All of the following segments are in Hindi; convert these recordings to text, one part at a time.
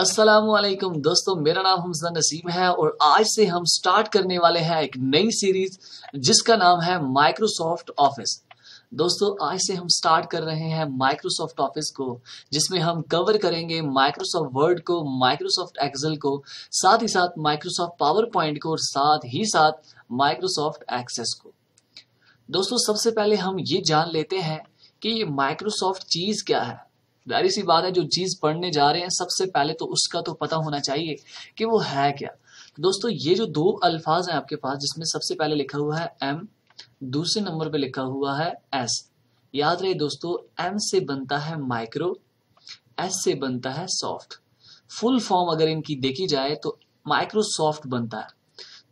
अस्सलामुअलैकुम दोस्तों, मेरा नाम हमजा नसीम है और आज से हम स्टार्ट करने वाले हैं एक नई सीरीज जिसका नाम है माइक्रोसॉफ्ट ऑफिस। दोस्तों आज से हम स्टार्ट कर रहे हैं माइक्रोसॉफ्ट ऑफिस को, जिसमें हम कवर करेंगे माइक्रोसॉफ्ट वर्ड को, माइक्रोसॉफ्ट एक्सेल को, साथ ही साथ माइक्रोसॉफ्ट पावर पॉइंट को और साथ ही साथ माइक्रोसॉफ्ट एक्सेस को। दोस्तों सबसे पहले हम ये जान लेते हैं कि ये माइक्रोसॉफ्ट चीज क्या है। जाहिर सी बात है, जो चीज पढ़ने जा रहे हैं सबसे पहले तो उसका तो पता होना चाहिए कि वो है क्या। दोस्तों ये जो दो अल्फाज हैं आपके पास, जिसमें सबसे पहले लिखा हुआ है एम, दूसरे नंबर पे लिखा हुआ है एस। याद रहे दोस्तों, एम से बनता है माइक्रो, एस से बनता है सॉफ्ट। फुल फॉर्म अगर इनकी देखी जाए तो माइक्रोसॉफ्ट बनता है।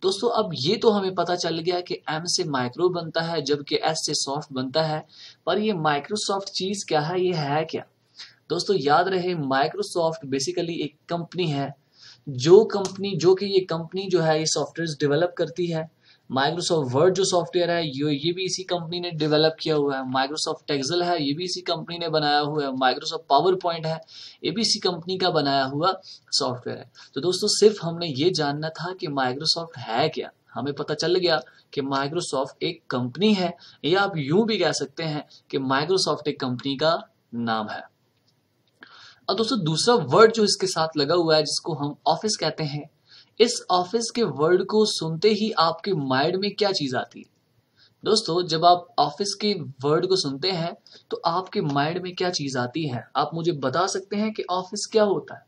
दोस्तों अब ये तो हमें पता चल गया कि एम से माइक्रो बनता है जबकि एस से सॉफ्ट बनता है, पर ये माइक्रोसॉफ्ट चीज क्या है, ये है क्या। दोस्तों याद रहे, माइक्रोसॉफ्ट बेसिकली एक कंपनी है, जो कि ये कंपनी जो है ये सॉफ्टवेयर डेवलप करती है। माइक्रोसॉफ्ट वर्ड जो सॉफ्टवेयर है ये भी इसी कंपनी ने डेवलप किया हुआ है। माइक्रोसॉफ्ट एक्सेल है, ये भी इसी कंपनी ने बनाया हुआ है। माइक्रोसॉफ्ट पावर पॉइंट है, ये भी इसी कंपनी का बनाया हुआ सॉफ्टवेयर है। तो दोस्तों सिर्फ हमने ये जानना था कि माइक्रोसॉफ्ट है क्या। हमें पता चल गया कि माइक्रोसॉफ्ट एक कंपनी है, या आप यूं भी कह सकते हैं कि माइक्रोसॉफ्ट एक कंपनी का नाम है। और दोस्तों दूसरा वर्ड जो इसके साथ लगा हुआ है, जिसको हम ऑफिस कहते हैं, इस ऑफिस के वर्ड को सुनते ही आपके माइंड में क्या चीज आती है। दोस्तों जब आप ऑफिस के वर्ड को सुनते हैं तो आपके माइंड में क्या चीज आती है, आप मुझे बता सकते हैं कि ऑफिस क्या होता है।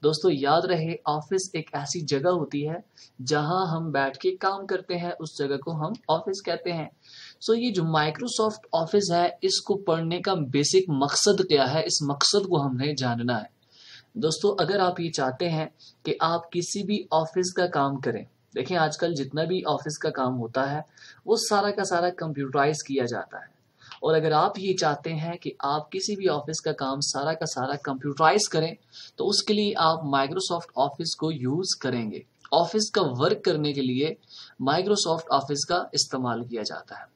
दोस्तों याद रहे, ऑफिस एक ऐसी जगह होती है जहां हम बैठ के काम करते हैं, उस जगह को हम ऑफिस कहते हैं। सो ये जो माइक्रोसॉफ्ट ऑफिस है, इसको पढ़ने का बेसिक मकसद क्या है, इस मकसद को हमने जानना है। दोस्तों अगर आप ये चाहते हैं कि आप किसी भी ऑफिस का काम करें, देखिए आजकल जितना भी ऑफिस का काम होता है वो सारा का सारा कंप्यूटराइज किया जाता है। और अगर आप ये चाहते हैं कि आप किसी भी ऑफिस का काम सारा का सारा कंप्यूटराइज करें, तो उसके लिए आप माइक्रोसॉफ्ट ऑफिस को यूज करेंगे। ऑफिस का वर्क करने के लिए माइक्रोसॉफ्ट ऑफिस का इस्तेमाल किया जाता है।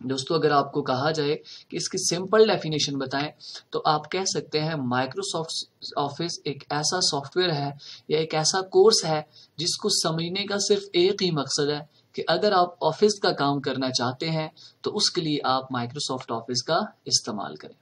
दोस्तों अगर आपको कहा जाए कि इसकी सिंपल डेफिनेशन बताएं, तो आप कह सकते हैं माइक्रोसॉफ्ट ऑफिस एक ऐसा सॉफ्टवेयर है या एक ऐसा कोर्स है जिसको समझने का सिर्फ एक ही मकसद है कि अगर आप ऑफिस का काम करना चाहते हैं तो उसके लिए आप माइक्रोसॉफ्ट ऑफिस का इस्तेमाल करें।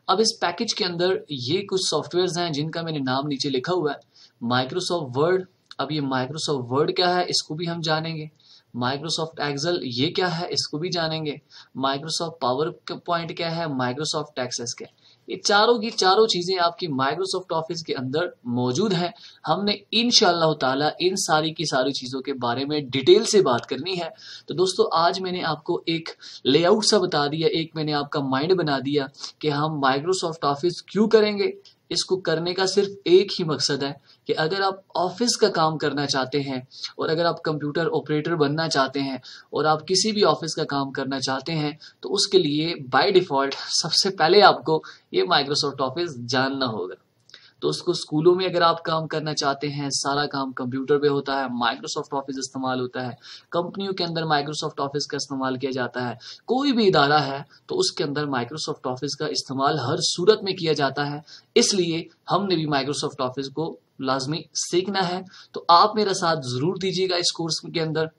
अब इस पैकेज के अंदर ये कुछ सॉफ्टवेयर हैं जिनका मैंने नाम नीचे लिखा हुआ है। माइक्रोसॉफ्ट वर्ड, अब ये माइक्रोसॉफ्ट वर्ड क्या है इसको भी हम जानेंगे। माइक्रोसॉफ्ट एक्सेल ये क्या है इसको भी जानेंगे। माइक्रोसॉफ्ट पावर पॉइंट क्या है, माइक्रोसॉफ्ट एक्सेस क्या है। ये चारों की चारों चीजें आपकी माइक्रोसॉफ्ट ऑफिस के अंदर मौजूद हैं। हमने इंशाअल्लाह ताला इन सारी की सारी चीजों के बारे में डिटेल से बात करनी है। तो दोस्तों आज मैंने आपको एक लेआउट सा बता दिया, एक मैंने आपका माइंड बना दिया कि हम माइक्रोसॉफ्ट ऑफिस क्यों करेंगे। इसको करने का सिर्फ एक ही मकसद है कि अगर आप ऑफिस का काम करना चाहते हैं और अगर आप कंप्यूटर ऑपरेटर बनना चाहते हैं और आप किसी भी ऑफिस का काम करना चाहते हैं, तो उसके लिए बाय डिफॉल्ट सबसे पहले आपको ये माइक्रोसॉफ्ट ऑफिस जानना होगा। तो उसको स्कूलों में अगर आप काम करना चाहते हैं, सारा काम कंप्यूटर पे होता है, माइक्रोसॉफ्ट ऑफिस इस्तेमाल होता है। कंपनियों के अंदर माइक्रोसॉफ्ट ऑफिस का इस्तेमाल किया जाता है। कोई भी इदारा है तो उसके अंदर माइक्रोसॉफ्ट ऑफिस का इस्तेमाल हर सूरत में किया जाता है। इसलिए हमने भी माइक्रोसॉफ्ट ऑफिस को लाजमी सीखना है। तो आप मेरा साथ जरूर दीजिएगा इस कोर्स के अंदर।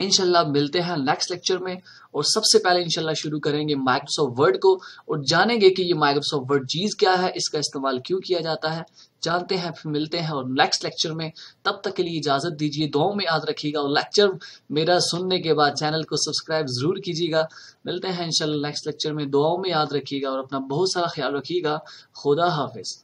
इंशाल्लाह मिलते हैं नेक्स्ट लेक्चर में, और सबसे पहले इंशाल्लाह शुरू करेंगे माइक्रोसॉफ्ट वर्ड को और जानेंगे कि ये माइक्रोसॉफ्ट वर्ड चीज क्या है, इसका इस्तेमाल क्यों किया जाता है। जानते हैं, फिर मिलते हैं और नेक्स्ट लेक्चर में। तब तक के लिए इजाजत दीजिए, दुआओं में याद रखिएगा और लेक्चर मेरा सुनने के बाद चैनल को सब्सक्राइब जरूर कीजिएगा। मिलते हैं इंशाल्लाह नेक्स्ट लेक्चर में, दुआओं में याद रखिएगा और अपना बहुत सारा ख्याल रखिएगा। खुदा हाफिज।